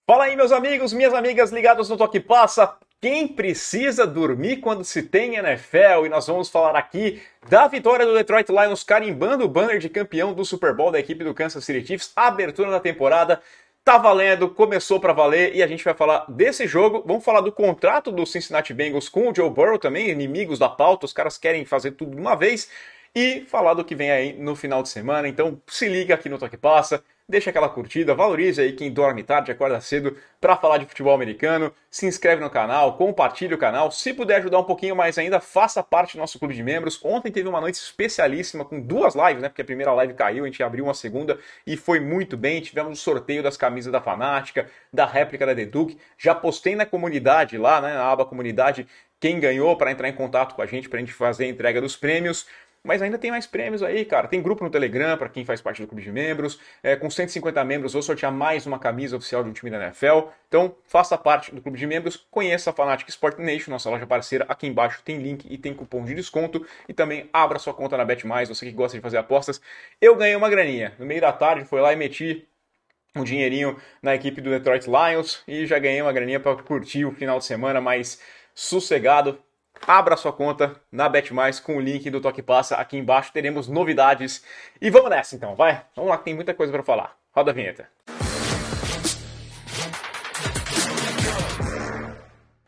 Fala aí, meus amigos, minhas amigas ligados no Toque Passa. Quem precisa dormir quando se tem NFL? E nós vamos falar aqui da vitória do Detroit Lions carimbando o banner de campeão do Super Bowl da equipe do Kansas City Chiefs. Abertura da temporada, tá valendo, começou pra valer e a gente vai falar desse jogo. Vamos falar do contrato do Cincinnati Bengals com o Joe Burrow também, inimigos da pauta, os caras querem fazer tudo de uma vez. E falar do que vem aí no final de semana. Então se liga aqui no Toque Passa. Deixa aquela curtida, valorize aí quem dorme tarde, acorda cedo para falar de futebol americano, se inscreve no canal, compartilhe o canal, se puder ajudar um pouquinho mais ainda, faça parte do nosso clube de membros. Ontem teve uma noite especialíssima com duas lives, né, porque a primeira live caiu, a gente abriu uma segunda e foi muito bem, tivemos o sorteio das camisas da Fanática, da réplica da Deduk, já postei na comunidade lá, né, na aba comunidade, quem ganhou para entrar em contato com a gente fazer a entrega dos prêmios. Mas ainda tem mais prêmios aí, cara. Tem grupo no Telegram para quem faz parte do clube de membros. Com 150 membros, vou sortear mais uma camisa oficial de um time da NFL. Então, faça parte do clube de membros. Conheça a Fanatic Sport Nation, nossa loja parceira. Aqui embaixo tem link e tem cupom de desconto. E também abra sua conta na BetMais, você que gosta de fazer apostas. Eu ganhei uma graninha. No meio da tarde, fui lá e meti um dinheirinho na equipe do Detroit Lions. E já ganhei uma graninha para curtir o final de semana mais sossegado. Abra sua conta na BetMais com o link do Toque Passa aqui embaixo, teremos novidades. E vamos nessa então, vai? Vamos lá que tem muita coisa para falar. Roda a vinheta.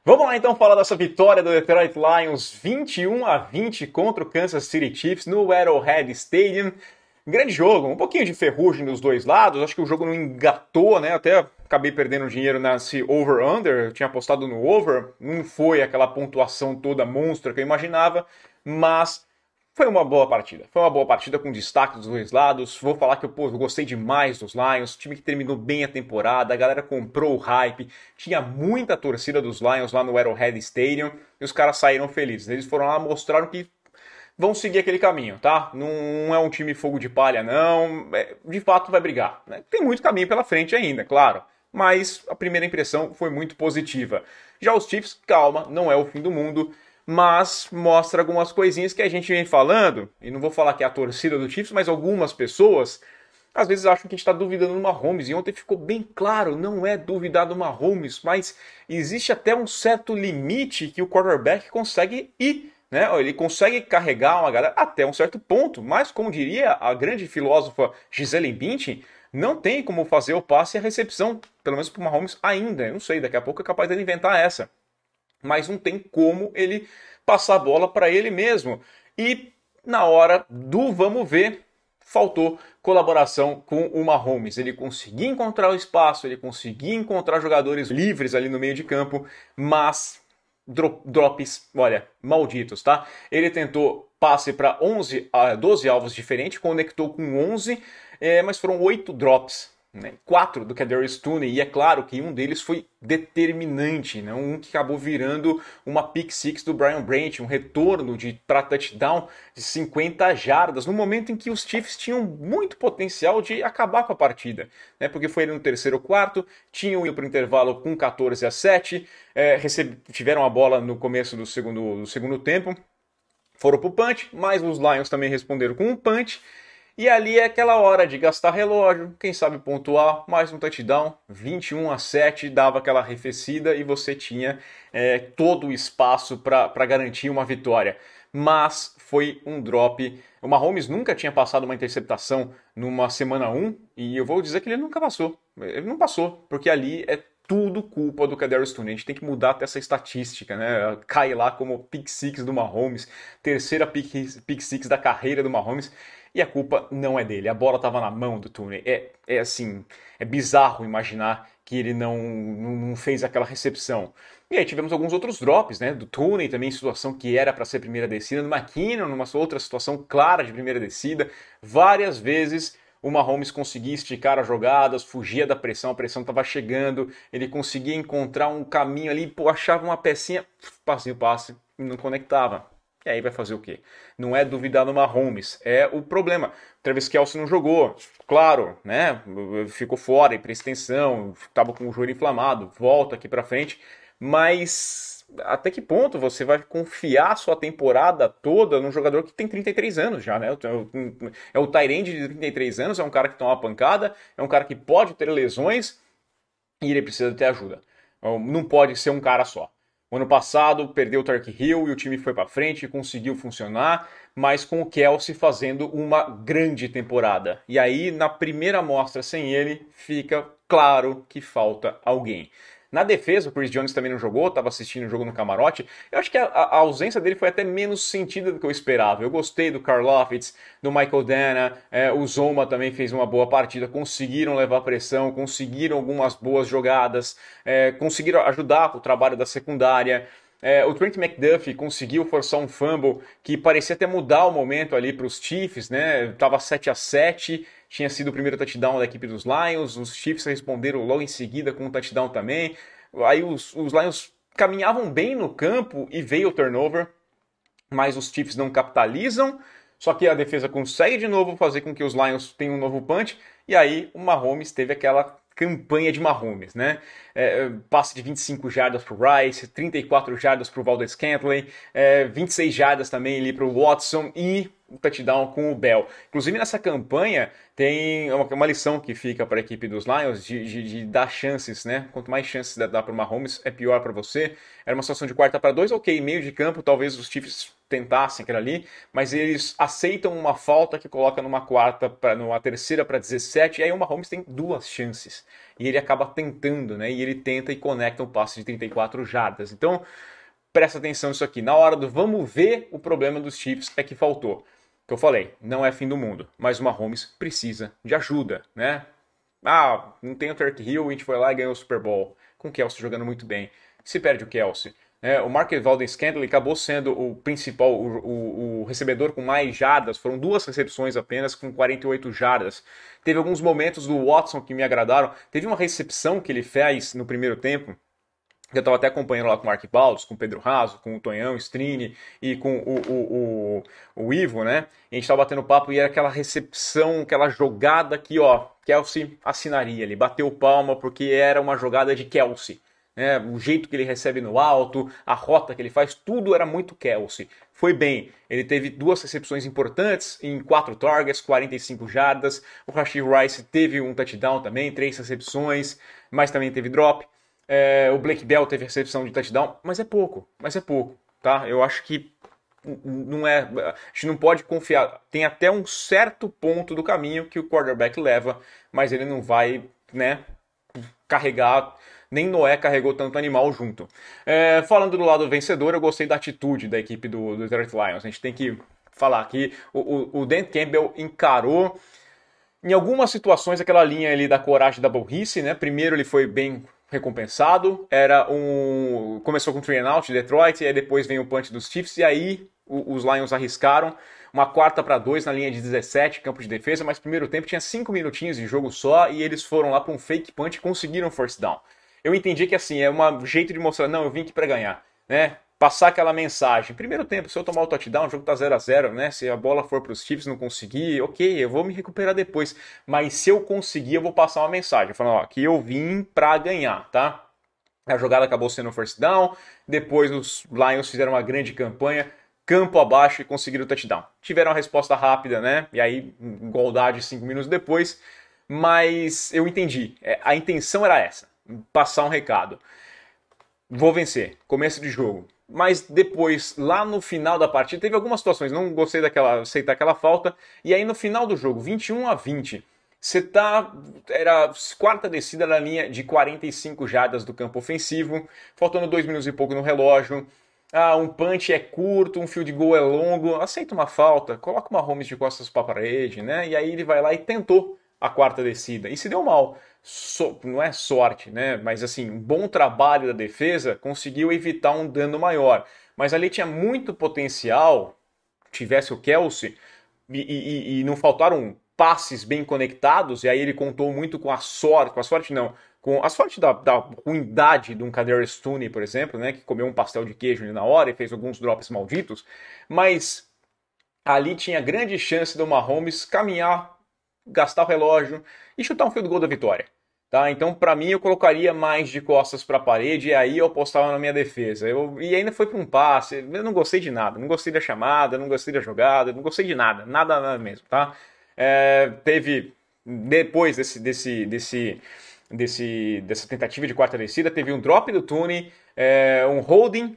Vamos lá então falar dessa vitória do Detroit Lions 21-20 contra o Kansas City Chiefs no Arrowhead Stadium. Grande jogo, um pouquinho de ferrugem dos dois lados, acho que o jogo não engatou, né? Até acabei perdendo dinheiro nesse over-under, eu tinha apostado no over, não foi aquela pontuação toda monstra que eu imaginava, mas foi uma boa partida. Foi uma boa partida com destaque dos dois lados. Vou falar que eu gostei demais dos Lions, time que terminou bem a temporada, a galera comprou o hype, tinha muita torcida dos Lions lá no Arrowhead Stadium e os caras saíram felizes. Eles foram lá, mostraram que vão seguir aquele caminho, tá? Não é um time fogo de palha, não. De fato vai brigar, né? Tem muito caminho pela frente ainda, claro. Mas a primeira impressão foi muito positiva. Já os Chiefs, calma, não é o fim do mundo, mas mostra algumas coisinhas que a gente vem falando, e não vou falar que é a torcida do Chiefs, mas algumas pessoas às vezes acham que a gente está duvidando do Mahomes, e ontem ficou bem claro, não é duvidar do Mahomes, mas existe até um certo limite que o quarterback consegue ir, né? Ele consegue carregar uma galera até um certo ponto, mas como diria a grande filósofa Gisele Bündchen, não tem como fazer o passe e a recepção, pelo menos para o Mahomes ainda, eu não sei, daqui a pouco é capaz dele inventar essa, mas não tem como ele passar a bola para ele mesmo. E na hora do vamos ver, faltou colaboração com o Mahomes. Ele conseguia encontrar o espaço, ele conseguia encontrar jogadores livres ali no meio de campo, mas drops, olha, malditos, tá? Ele tentou passe para 12 alvos diferentes, conectou com 11, mas foram 8 drops, né? 4 do Kadarius Toney, e é claro que um deles foi determinante, né? Um que acabou virando uma pick six do Brian Branch, um retorno para touchdown de 50 jardas, no momento em que os Chiefs tinham muito potencial de acabar com a partida, né? Porque foi no terceiro quarto, tinham ido para o intervalo com 14-7, tiveram a bola no começo do segundo tempo, foram para o punch, mas os Lions também responderam com um punch. E ali é aquela hora de gastar relógio, quem sabe pontuar, mais um touchdown, 21-7, dava aquela arrefecida e você tinha todo o espaço para garantir uma vitória. Mas foi um drop. O Mahomes nunca tinha passado uma interceptação numa semana 1, e eu vou dizer que ele nunca passou. Ele não passou, porque ali é tudo culpa do Kadarius Toney. A gente tem que mudar até essa estatística, né? Cai lá como pick six do Mahomes, terceira pick six da carreira do Mahomes. E a culpa não é dele, a bola estava na mão do Toney. Assim, é bizarro imaginar que ele não fez aquela recepção. E aí tivemos alguns outros drops, né? Do Toney também, situação que era para ser primeira descida, do McKinnon, numa outra situação clara de primeira descida. Várias vezes o Mahomes conseguia esticar as jogadas, fugia da pressão, a pressão estava chegando, ele conseguia encontrar um caminho ali, achava uma pecinha, passinho passe, e não conectava. E aí vai fazer o quê? Não é duvidar do Mahomes, é o problema. O Travis Kelce não jogou, claro, né? Ficou fora, e presta atenção, estava com o joelho inflamado, volta aqui para frente, mas até que ponto você vai confiar sua temporada toda num jogador que tem 33 anos já, né? É o tight end de 33 anos, é um cara que toma uma pancada, é um cara que pode ter lesões, e ele precisa ter ajuda. Não pode ser um cara só. O ano passado perdeu o Tyreek Hill e o time foi para frente e conseguiu funcionar, mas com o Kelce fazendo uma grande temporada. E aí, na primeira amostra sem ele, fica claro que falta alguém. Na defesa, o Chris Jones também não jogou, estava assistindo o jogo no camarote. Eu acho que a ausência dele foi até menos sentida do que eu esperava. Eu gostei do Karlaftis, do Michael Dana, o Zoma também fez uma boa partida, conseguiram levar pressão, conseguiram algumas boas jogadas, conseguiram ajudar o trabalho da secundária. O Trent McDuffie conseguiu forçar um fumble que parecia até mudar o momento ali para os Chiefs, né? Tava 7-7, tinha sido o primeiro touchdown da equipe dos Lions, os Chiefs responderam logo em seguida com um touchdown também. Aí os Lions caminhavam bem no campo e veio o turnover, mas os Chiefs não capitalizam, só que a defesa consegue de novo fazer com que os Lions tenham um novo punch, e aí o Mahomes teve aquela campanha de Mahomes, né? Passe de 25 jardas para o Rice, 34 jardas para o Valdes-Scantling, 26 jardas também ali para o Watson e um touchdown com o Bell. Inclusive nessa campanha tem uma lição que fica para a equipe dos Lions de dar chances, né? Quanto mais chances dá para o Mahomes, é pior para você. Era uma situação de 4-2, ok, meio de campo, talvez os Chiefs tentassem aquilo ali, mas eles aceitam uma falta que coloca numa terceira para 17, e aí o Mahomes tem duas chances. E ele acaba tentando, né? E ele tenta e conecta um passe de 34 jardas. Então, presta atenção nisso aqui. Na hora do vamos ver, o problema dos Chiefs é que faltou. Que eu falei, não é fim do mundo, mas o Mahomes precisa de ajuda, né? Não tem o Tyreek Hill, a gente foi lá e ganhou o Super Bowl, com o Kelce jogando muito bem. Se perde o Kelce, o Marquez Valdes-Scantling acabou sendo o principal, o recebedor com mais jardas, foram 2 recepções apenas com 48 jardas. Teve alguns momentos do Watson que me agradaram, teve uma recepção que ele fez no primeiro tempo, eu estava até acompanhando lá com o Mark Baldos, com o Pedro Raso, com o Tonhão Strini e com o Ivo, né? E a gente estava batendo papo e era aquela recepção, aquela jogada que, Kelce assinaria. Ele bateu palma porque era uma jogada de Kelce. Né? O jeito que ele recebe no alto, a rota que ele faz, tudo era muito Kelce. Foi bem. Ele teve 2 recepções importantes em 4 targets, 45 jardas. O Rashee Rice teve um touchdown também, 3 recepções, mas também teve drop. O Blake Bell teve recepção de touchdown, mas é pouco, tá? Eu acho que não é, a gente não pode confiar. Tem até um certo ponto do caminho que o quarterback leva, mas ele não vai, né, carregar. Nem Noé carregou tanto animal junto. Falando do lado vencedor, eu gostei da atitude da equipe do Detroit Lions. A gente tem que falar que o Dan Campbell encarou em algumas situações aquela linha ali da coragem da burrice, né? Primeiro ele foi bem recompensado, começou com 3 and out de Detroit, e aí depois vem o punch dos Chiefs, e aí os Lions arriscaram uma 4-2 na linha de 17, campo de defesa, mas primeiro tempo tinha 5 minutinhos de jogo só, e eles foram lá para um fake punch e conseguiram first down. Eu entendi que assim, é um jeito de mostrar, não, eu vim aqui para ganhar, né? Passar aquela mensagem. Primeiro tempo, se eu tomar o touchdown, o jogo tá 0-0, né? Se a bola for para os Chiefs não conseguir, ok, eu vou me recuperar depois. Mas se eu conseguir, eu vou passar uma mensagem. Falando, que eu vim para ganhar, tá? A jogada acabou sendo first down. Depois os Lions fizeram uma grande campanha, campo abaixo e conseguiram o touchdown. Tiveram a resposta rápida, né? E aí, igualdade 5 minutos depois. Mas eu entendi. A intenção era essa. Passar um recado. Vou vencer. Começo de jogo. Mas depois, lá no final da partida, teve algumas situações, não gostei aceitar aquela falta, e aí no final do jogo, 21-20, era 4ª descida na linha de 45 jardas do campo ofensivo, faltando 2 minutos e pouco no relógio, um punch é curto, um field goal é longo, aceita uma falta, coloca uma Mahomes de costas para a parede, né? E aí ele vai lá e tentou a 4ª descida, e se deu mal. Não é sorte, né? Mas assim, um bom trabalho da defesa conseguiu evitar um dano maior. Mas ali tinha muito potencial, tivesse o Kelce, e não faltaram passes bem conectados, e aí ele contou muito com a sorte com a sorte da ruindade de um Kadarius Toney, por exemplo, né? Que comeu um pastel de queijo ali na hora e fez alguns drops malditos, mas ali tinha grande chance do Mahomes caminhar, gastar o relógio e chutar um field goal da vitória. Tá? Então, para mim, eu colocaria mais de costas para a parede e aí eu apostava na minha defesa. E ainda foi para um passe. Eu não gostei de nada. Não gostei da chamada, não gostei da jogada, não gostei de nada. Nada mesmo. Tá? Teve, depois dessa tentativa de quarta descida, teve um drop do Toney, um holding,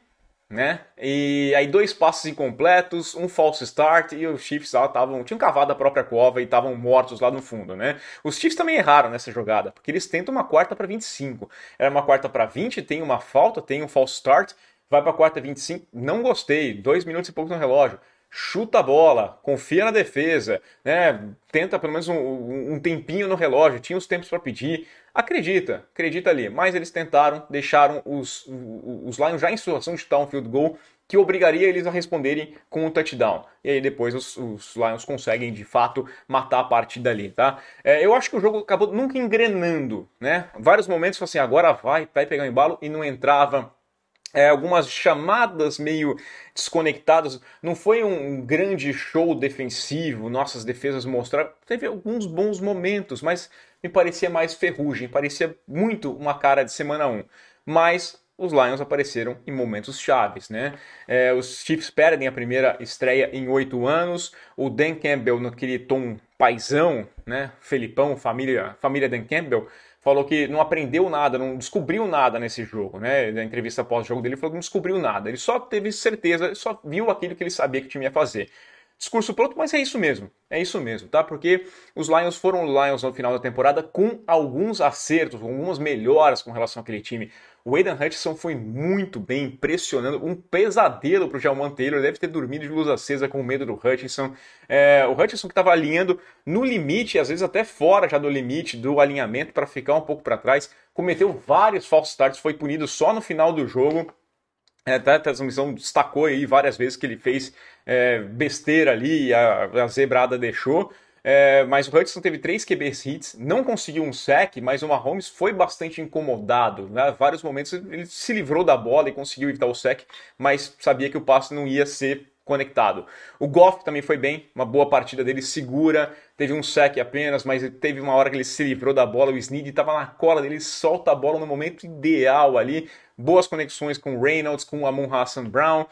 né? E aí 2 passes incompletos, um false start e os Chiefs lá tinham cavado a própria cova e estavam mortos lá no fundo, né? Os Chiefs também erraram nessa jogada, porque eles tentam uma quarta para 25. Era uma quarta para 20, tem uma falta, tem um false start, vai para quarta 25, não gostei, 2 minutos e pouco no relógio. Chuta a bola, confia na defesa, né? Tenta pelo menos um tempinho no relógio, tinha os tempos para pedir. Acredita ali. Mas eles tentaram, deixaram os Lions já em situação de chutar um field goal que obrigaria eles a responderem com um touchdown. E aí depois os Lions conseguem, de fato, matar a partida ali, tá? Eu acho que o jogo acabou nunca engrenando, né? Vários momentos, assim, agora vai pegar o embalo e não entrava. Algumas chamadas meio desconectadas. Não foi um grande show defensivo. Nossas defesas mostraram. Teve alguns bons momentos, mas me parecia mais ferrugem. Parecia muito uma cara de semana 1. Mas os Lions apareceram em momentos chaves, né? Os Chiefs perdem a primeira estreia em 8 anos. O Dan Campbell, naquele tom paizão, né? Felipão, família Dan Campbell, falou que não aprendeu nada, não descobriu nada nesse jogo, né? Na entrevista pós-jogo dele, ele falou que não descobriu nada. Ele só teve certeza, só viu aquilo que ele sabia que o time ia fazer. Discurso pronto, mas é isso mesmo, tá? Porque os Lions foram Lions no final da temporada com alguns acertos, algumas melhoras com relação àquele time. O Aidan Hutchinson foi muito bem, impressionando, um pesadelo pro Jauan Taylor, deve ter dormido de luz acesa com medo do Hutchinson. O Hutchinson que estava alinhando no limite, às vezes até fora já do limite do alinhamento para ficar um pouco para trás, cometeu vários false starts, foi punido só no final do jogo. A transmissão destacou aí várias vezes que ele fez besteira ali, a zebrada deixou. Mas o Hutchinson teve 3 QBs hits, não conseguiu um sack, mas o Mahomes foi bastante incomodado. Né? Vários momentos ele se livrou da bola e conseguiu evitar o sack, mas sabia que o passe não ia ser conectado. O Goff também foi bem, uma boa partida dele, segura, teve um sack apenas, mas teve uma hora que ele se livrou da bola, o Snead estava na cola dele, solta a bola no momento ideal ali, boas conexões com o Reynolds, com o Amon-Ra St. Brown,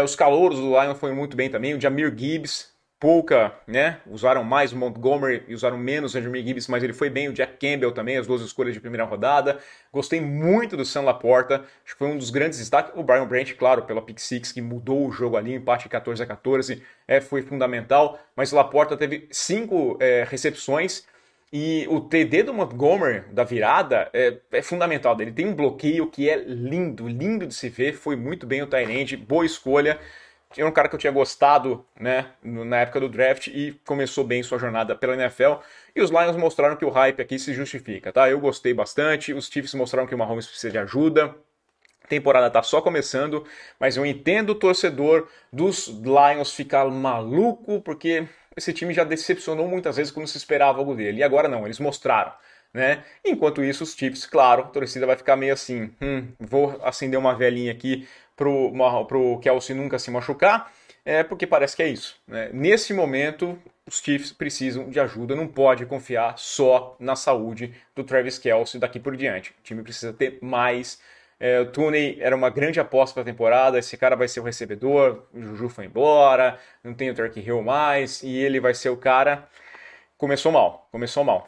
os calouros do Lions foram muito bem também, o Jahmyr Gibbs, pouca, né? Usaram mais o Montgomery e usaram menos o Jahmyr Gibbs, mas ele foi bem, o Jack Campbell também, as 2 escolhas de primeira rodada. Gostei muito do Sam Laporta, acho que foi um dos grandes destaques. O Brian Branch, claro, pela pick six, que mudou o jogo ali, empate 14-14, foi fundamental, mas o Laporta teve 5 recepções. E o TD do Montgomery, da virada, é fundamental. Ele tem um bloqueio que é lindo de se ver, foi muito bem o tight end, boa escolha. Era um cara que eu tinha gostado, né, na época do draft e começou bem sua jornada pela NFL. E os Lions mostraram que o hype aqui se justifica, tá? Eu gostei bastante. Os Chiefs mostraram que o Mahomes precisa de ajuda. A temporada tá só começando, mas eu entendo o torcedor dos Lions ficar maluco, porque esse time já decepcionou muitas vezes quando se esperava algo dele. E agora não, eles mostraram. Né? Enquanto isso, os Chiefs, claro, a torcida vai ficar meio assim, vou acender uma velhinha aqui pro Kelce nunca se machucar, porque parece que é isso. Né? Nesse momento, os Chiefs precisam de ajuda, não pode confiar só na saúde do Travis Kelce daqui por diante. O time precisa ter mais. O Toney era uma grande aposta para a temporada, esse cara vai ser o recebedor, o Juju foi embora, não tem o Turkey Hill mais, e ele vai ser o cara. Começou mal.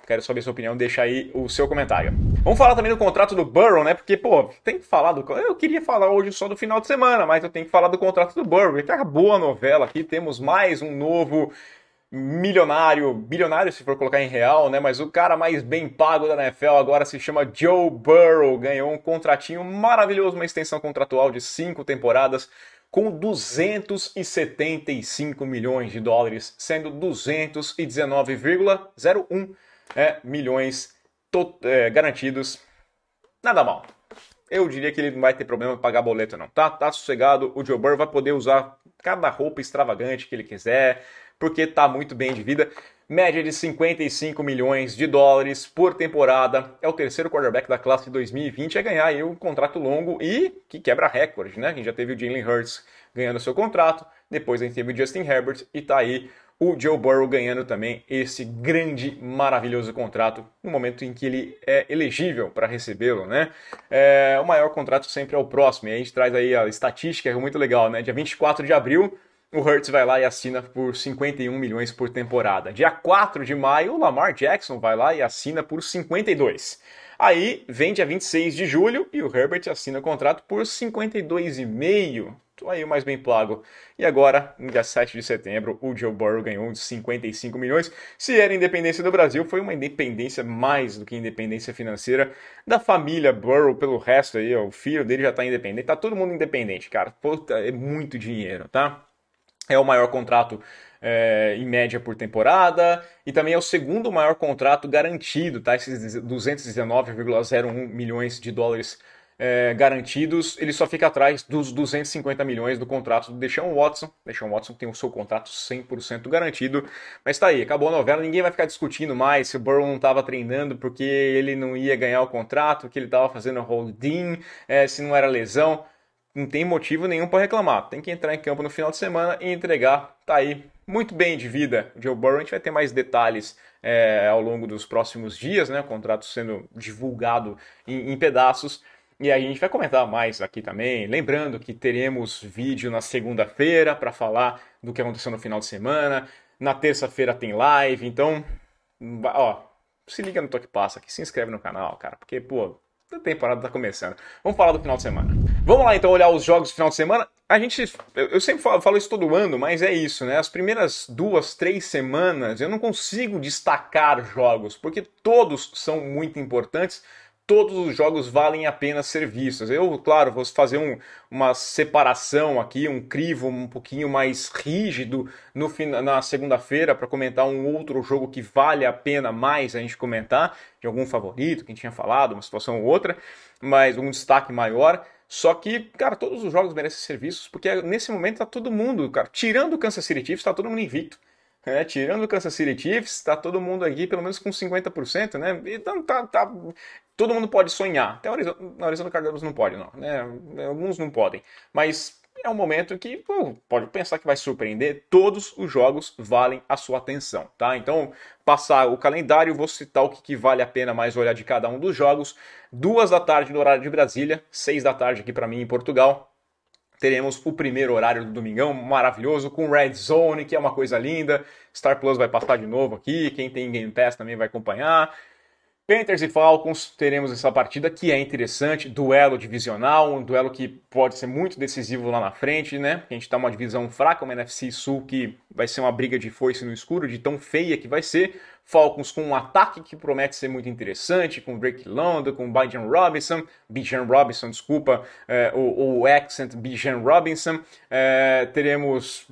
Quero saber sua opinião, deixa aí o seu comentário. Vamos falar também do contrato do Burrow, né? Porque, tem que falar do... Eu queria falar hoje só do final de semana, mas eu tenho que falar do contrato do Burrow. E acabou a novela aqui, temos mais um novo bilionário se for colocar em real, né? Mas o cara mais bem pago da NFL agora se chama Joe Burrow. Ganhou um contratinho maravilhoso, uma extensão contratual de 5 temporadas, com 275 milhões de dólares, sendo 219,01 milhões garantidos. Nada mal. Eu diria que ele não vai ter problema em pagar boleto, não. Tá sossegado, o Joe Burrow vai poder usar cada roupa extravagante que ele quiser, porque tá muito bem de vida. Média de 55 milhões de dólares por temporada. É o terceiro quarterback da classe de 2020 a ganhar aí um contrato longo e que quebra recorde, né? A gente já teve o Jalen Hurts ganhando seu contrato, depois a gente teve o Justin Herbert e tá aí o Joe Burrow ganhando também esse grande, maravilhoso contrato no momento em que ele é elegível para recebê-lo, né? O maior contrato sempre é o próximo, e a gente traz aí a estatística, é muito legal, né? Dia 24 de abril, o Hurts vai lá e assina por 51 milhões por temporada. Dia 4 de maio, o Lamar Jackson vai lá e assina por 52. Aí vem dia 26 de julho e o Herbert assina contrato por 52,5. Tô aí o mais bem pago. E agora, no dia 7 de setembro, o Joe Burrow ganhou de 55 milhões. Se era independência do Brasil, foi uma independência mais do que independência financeira da família Burrow pelo resto aí, ó, o filho dele já tá independente. Tá todo mundo independente, cara. Puta, é muito dinheiro, tá? É o maior contrato em média por temporada e também é o segundo maior contrato garantido, tá? Esses 219,01 milhões de dólares garantidos, ele só fica atrás dos 250 milhões do contrato do Deshaun Watson. Deshaun Watson tem o seu contrato 100% garantido, mas tá aí, acabou a novela, ninguém vai ficar discutindo mais se o Burrow não estava treinando porque ele não ia ganhar o contrato, que ele estava fazendo holding, se não era lesão. Não tem motivo nenhum para reclamar. Tem que entrar em campo no final de semana e entregar. Tá aí. Muito bem de vida, Joe Burrow. A gente vai ter mais detalhes ao longo dos próximos dias, né? O contrato sendo divulgado em pedaços. E aí a gente vai comentar mais aqui também. Lembrando que teremos vídeo na segunda-feira para falar do que aconteceu no final de semana. Na terça-feira tem live. Então, ó, se liga no Toque Passa aqui. Se inscreve no canal, cara. Porque, pô, a temporada tá começando. Vamos falar do final de semana. Vamos lá então olhar os jogos do final de semana. Eu sempre falo isso todo ano, mas é isso, né? As primeiras 2, 3 semanas eu não consigo destacar jogos, porque todos são muito importantes. Todos os jogos valem a pena ser vistos. Eu, claro, vou fazer uma separação aqui, um crivo um pouquinho mais rígido na segunda-feira para comentar um outro jogo que vale a pena mais a gente comentar, de algum favorito, quem tinha falado, uma situação ou outra, mas um destaque maior. Só que, cara, todos os jogos merecem ser vistos, porque nesse momento tá todo mundo, cara, tirando o Kansas City Chiefs, tá todo mundo invicto. Tirando o Kansas City Chiefs, tá todo mundo aqui pelo menos com 50%, né? Então todo mundo pode sonhar. Até na Arizona Cardinals não pode, não. Né? Alguns não podem. Mas é um momento que pode pensar que vai surpreender. Todos os jogos valem a sua atenção, tá? Então, passar o calendário, vou citar o que vale a pena mais olhar de cada um dos jogos. 2 da tarde no horário de Brasília, 6 da tarde aqui para mim em Portugal. Teremos o primeiro horário do domingão, maravilhoso, com Red Zone, que é uma coisa linda. Star Plus vai passar de novo aqui, quem tem Game Pass também vai acompanhar. Panthers e Falcons, teremos essa partida que é interessante, duelo divisional, um duelo que pode ser muito decisivo lá na frente, né? Porque a gente tá uma divisão fraca, uma NFC Sul que vai ser uma briga de foice no escuro, de tão feia que vai ser. Falcons com um ataque que promete ser muito interessante, com Drake London, com Bijan Robinson, desculpa, o accent Bijan Robinson. Teremos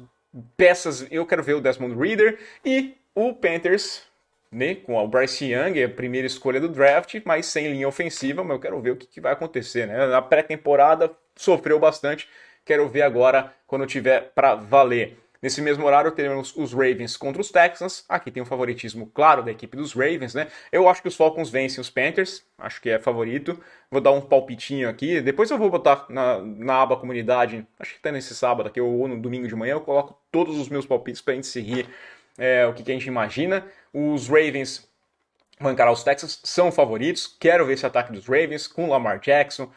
peças, eu quero ver o Desmond Ridder e o Panthers, né, com o Bryce Young, a primeira escolha do draft, mas sem linha ofensiva, mas eu quero ver o que vai acontecer, né? Na pré-temporada sofreu bastante, quero ver agora quando tiver para valer. Nesse mesmo horário teremos os Ravens contra os Texans. Aqui tem um favoritismo claro da equipe dos Ravens, né? Eu acho que os Falcons vencem os Panthers, acho que é favorito. Vou dar um palpitinho aqui, depois eu vou botar na aba comunidade, acho que até nesse sábado aqui ou no domingo de manhã eu coloco todos os meus palpites para a gente seguir o que a gente imagina. Os Ravens vão encarar os Texans, são favoritos. Quero ver esse ataque dos Ravens com o Lamar Jackson.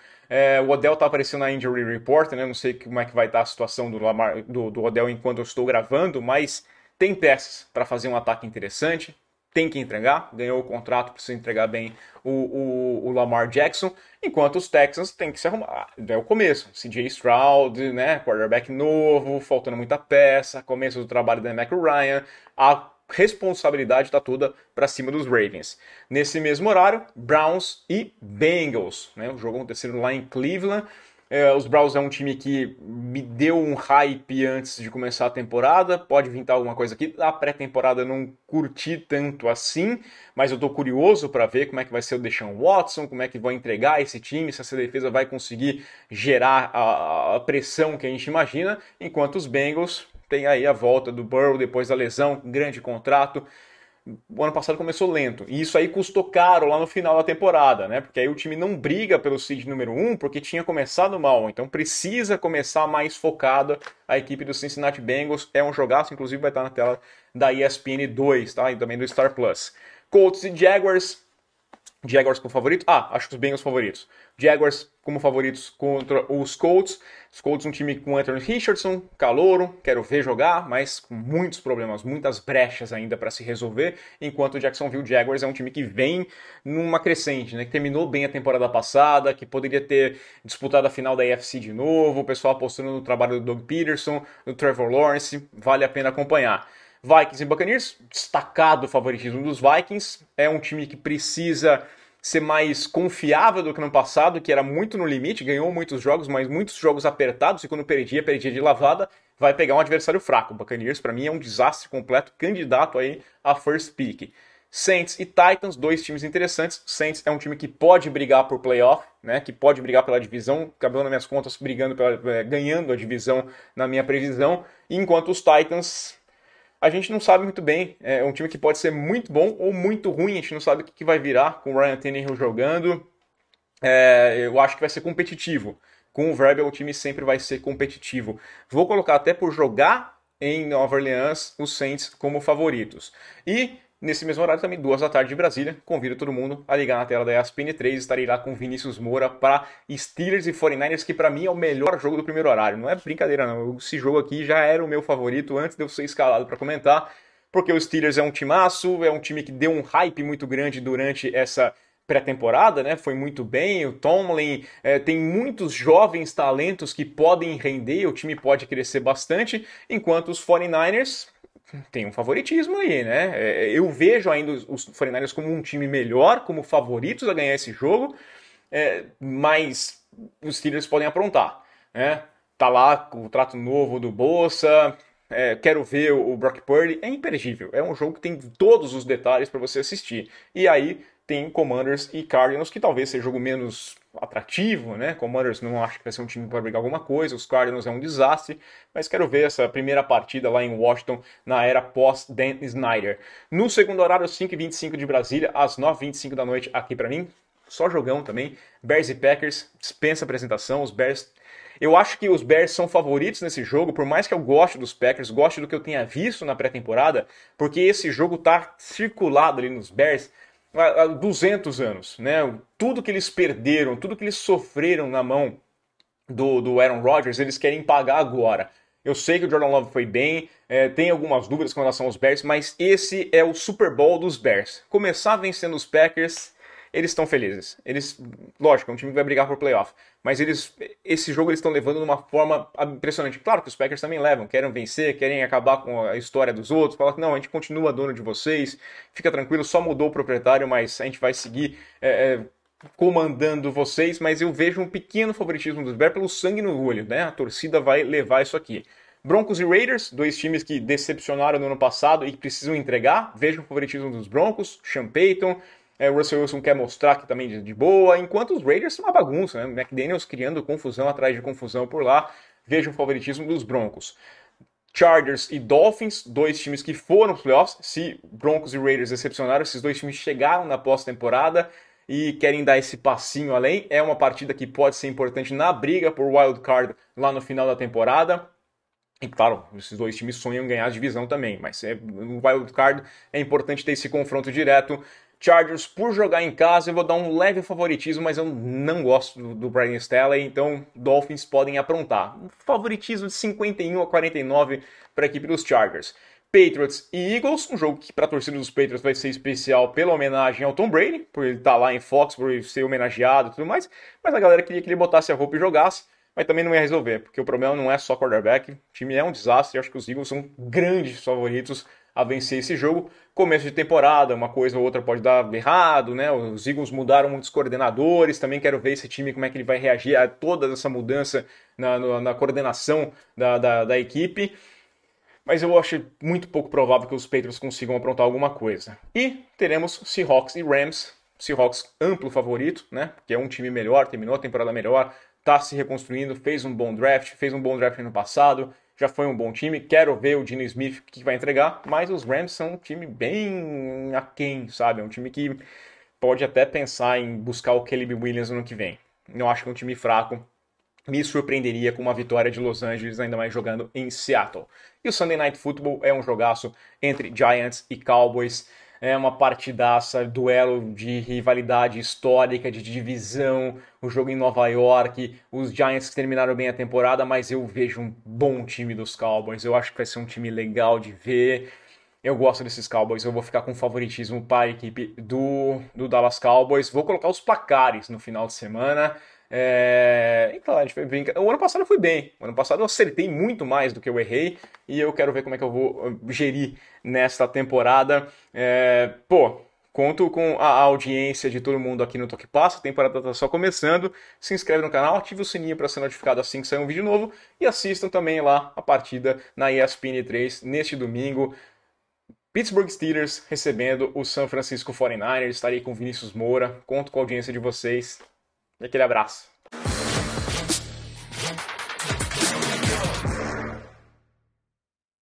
O Odell tá aparecendo na Injury Report, né? Não sei como é que vai estar a situação do Odell enquanto eu estou gravando, mas tem peças para fazer um ataque interessante. Tem que entregar, ganhou o contrato, precisa entregar bem o Lamar Jackson, enquanto os Texans têm que se arrumar. É o começo, CJ Stroud, né, quarterback novo, faltando muita peça, começo do trabalho da Mac Ryan, a responsabilidade está toda para cima dos Ravens. Nesse mesmo horário, Browns e Bengals, né, o jogo acontecendo lá em Cleveland. Os Browns é um time que me deu um hype antes de começar a temporada, pode vir alguma coisa aqui. A pré-temporada eu não curti tanto assim, mas eu tô curioso para ver como é que vai ser o Deshaun Watson, como é que vai entregar esse time, se essa defesa vai conseguir gerar a pressão que a gente imagina, enquanto os Bengals tem aí a volta do Burrow depois da lesão, grande contrato. O ano passado começou lento, e isso aí custou caro lá no final da temporada, né? Porque aí o time não briga pelo seed número 1 porque tinha começado mal, então precisa começar mais focada a equipe do Cincinnati Bengals. É um jogaço, inclusive vai estar na tela da ESPN 2, tá? E também do Star Plus. Colts e Jaguars, Jaguars como favorito? Acho que os Bengals favoritos. Jaguars como favoritos contra os Colts. Os Colts um time com Anthony Richardson, calouro, quero ver jogar, mas com muitos problemas, muitas brechas ainda para se resolver, enquanto o Jacksonville Jaguars é um time que vem numa crescente, né? Que terminou bem a temporada passada, que poderia ter disputado a final da AFC de novo, o pessoal apostando no trabalho do Doug Peterson, do Trevor Lawrence, vale a pena acompanhar. Vikings e Buccaneers, destacado o favoritismo dos Vikings. É um time que precisa ser mais confiável do que no passado, que era muito no limite, ganhou muitos jogos, mas muitos jogos apertados, e quando perdia de lavada, vai pegar um adversário fraco. O Buccaneers, para mim, é um desastre completo, candidato aí a first pick. Saints e Titans, dois times interessantes. Saints é um time que pode brigar por playoff, né? Que pode brigar pela divisão. Acabou nas minhas contas ganhando a divisão na minha previsão. Enquanto os Titans, a gente não sabe muito bem. É um time que pode ser muito bom ou muito ruim. A gente não sabe o que vai virar com o Ryan Tannehill jogando. Eu acho que vai ser competitivo. Com o Vrabel, o time sempre vai ser competitivo. Vou colocar até por jogar em Nova Orleans os Saints como favoritos. E nesse mesmo horário também, 2 da tarde de Brasília, convido todo mundo a ligar na tela da ESPN 3. Estarei lá com Vinícius Moura para Steelers e 49ers, que para mim é o melhor jogo do primeiro horário. Não é brincadeira não, esse jogo aqui já era o meu favorito antes de eu ser escalado para comentar, porque o Steelers é um timaço, é um time que deu um hype muito grande durante essa pré-temporada, né? Foi muito bem. O Tomlin tem muitos jovens talentos que podem render, o time pode crescer bastante, enquanto os 49ers tem um favoritismo aí, né? Eu vejo ainda os 49ers como um time melhor, como favoritos a ganhar esse jogo, mas os Steelers podem aprontar, né? Tá lá com o trato novo do Bosa, quero ver o Brock Purdy, é imperdível. É um jogo que tem todos os detalhes para você assistir. E aí tem Commanders e Cardinals, que talvez seja jogo menos atrativo, né? Commanders não acho que vai ser um time para brigar alguma coisa, os Cardinals é um desastre, mas quero ver essa primeira partida lá em Washington na era pós-Dan Snyder. No segundo horário, 5h25 de Brasília, às 9h25 da noite aqui para mim, só jogão também, Bears e Packers, dispensa apresentação, os Bears. Eu acho que os Bears são favoritos nesse jogo, por mais que eu goste dos Packers, goste do que eu tenha visto na pré-temporada, porque esse jogo tá circulado ali nos Bears há 200 anos, né? Tudo que eles perderam, tudo que eles sofreram na mão do Aaron Rodgers, eles querem pagar agora. Eu sei que o Jordan Love foi bem, tem algumas dúvidas com relação aos Bears, mas esse é o Super Bowl dos Bears. Começar vencendo os Packers, eles estão felizes. Eles, lógico, é um time que vai brigar por playoff, mas esse jogo eles estão levando de uma forma impressionante. Claro que os Packers também levam, querem vencer, querem acabar com a história dos outros, falar que não, a gente continua dono de vocês, fica tranquilo, só mudou o proprietário, mas a gente vai seguir comandando vocês, mas eu vejo um pequeno favoritismo dos Bears pelo sangue no olho, né? A torcida vai levar isso aqui. Broncos e Raiders, dois times que decepcionaram no ano passado e que precisam entregar. Vejo o favoritismo dos Broncos, Sean Payton, o Russell Wilson quer mostrar que também de boa, enquanto os Raiders são uma bagunça, né? McDaniels criando confusão atrás de confusão por lá. Vejo o favoritismo dos Broncos. Chargers e Dolphins, dois times que foram para os playoffs. Se Broncos e Raiders decepcionaram, esses dois times chegaram na pós-temporada e querem dar esse passinho além. É uma partida que pode ser importante na briga por wild card lá no final da temporada. E claro, esses dois times sonham ganhar a divisão também, mas no wild card é importante ter esse confronto direto. Chargers, por jogar em casa, eu vou dar um leve favoritismo, mas eu não gosto do Brian Staley, então Dolphins podem aprontar. Um favoritismo de 51-49 para a equipe dos Chargers. Patriots e Eagles, um jogo que para a torcida dos Patriots vai ser especial pela homenagem ao Tom Brady, por ele estar lá em Foxborough, ser homenageado e tudo mais, mas a galera queria que ele botasse a roupa e jogasse, mas também não ia resolver, porque o problema não é só quarterback, o time é um desastre, eu acho que os Eagles são grandes favoritos a vencer esse jogo. Começo de temporada, uma coisa ou outra pode dar errado, né? Os Eagles mudaram muitos coordenadores, também quero ver esse time, como é que ele vai reagir a toda essa mudança na coordenação da equipe. Mas eu acho muito pouco provável que os Patriots consigam aprontar alguma coisa. E teremos Seahawks e Rams. Seahawks amplo favorito, né? Que é um time melhor, terminou a temporada melhor, tá se reconstruindo, fez um bom draft no passado, já foi um bom time. Quero ver o Geno Smith que vai entregar, mas os Rams são um time bem aquém, sabe? É um time que pode até pensar em buscar o Caleb Williams no ano que vem. Não acho que é um time fraco. Me surpreenderia com uma vitória de Los Angeles, ainda mais jogando em Seattle. E o Sunday Night Football é um jogaço entre Giants e Cowboys. é uma partidaça, duelo de rivalidade histórica, de divisão, o jogo em Nova York, os Giants que terminaram bem a temporada, mas eu vejo um bom time dos Cowboys, eu acho que vai ser um time legal de ver. Eu gosto desses Cowboys, eu vou ficar com favoritismo para a equipe do Dallas Cowboys. Vou colocar os placares no final de semana. E claro, a gente foi bem. O ano passado eu fui bem. O ano passado eu acertei muito mais do que eu errei. E eu quero ver como é que eu vou gerir nesta temporada. Conto com a audiência de todo mundo aqui no Toque Passa. A temporada está só começando. Se inscreve no canal, ative o sininho para ser notificado assim que sair um vídeo novo. E assistam também lá a partida na ESPN 3 neste domingo. Pittsburgh Steelers recebendo o San Francisco 49ers. Estarei com Vinícius Moura. Conto com a audiência de vocês. E aquele abraço.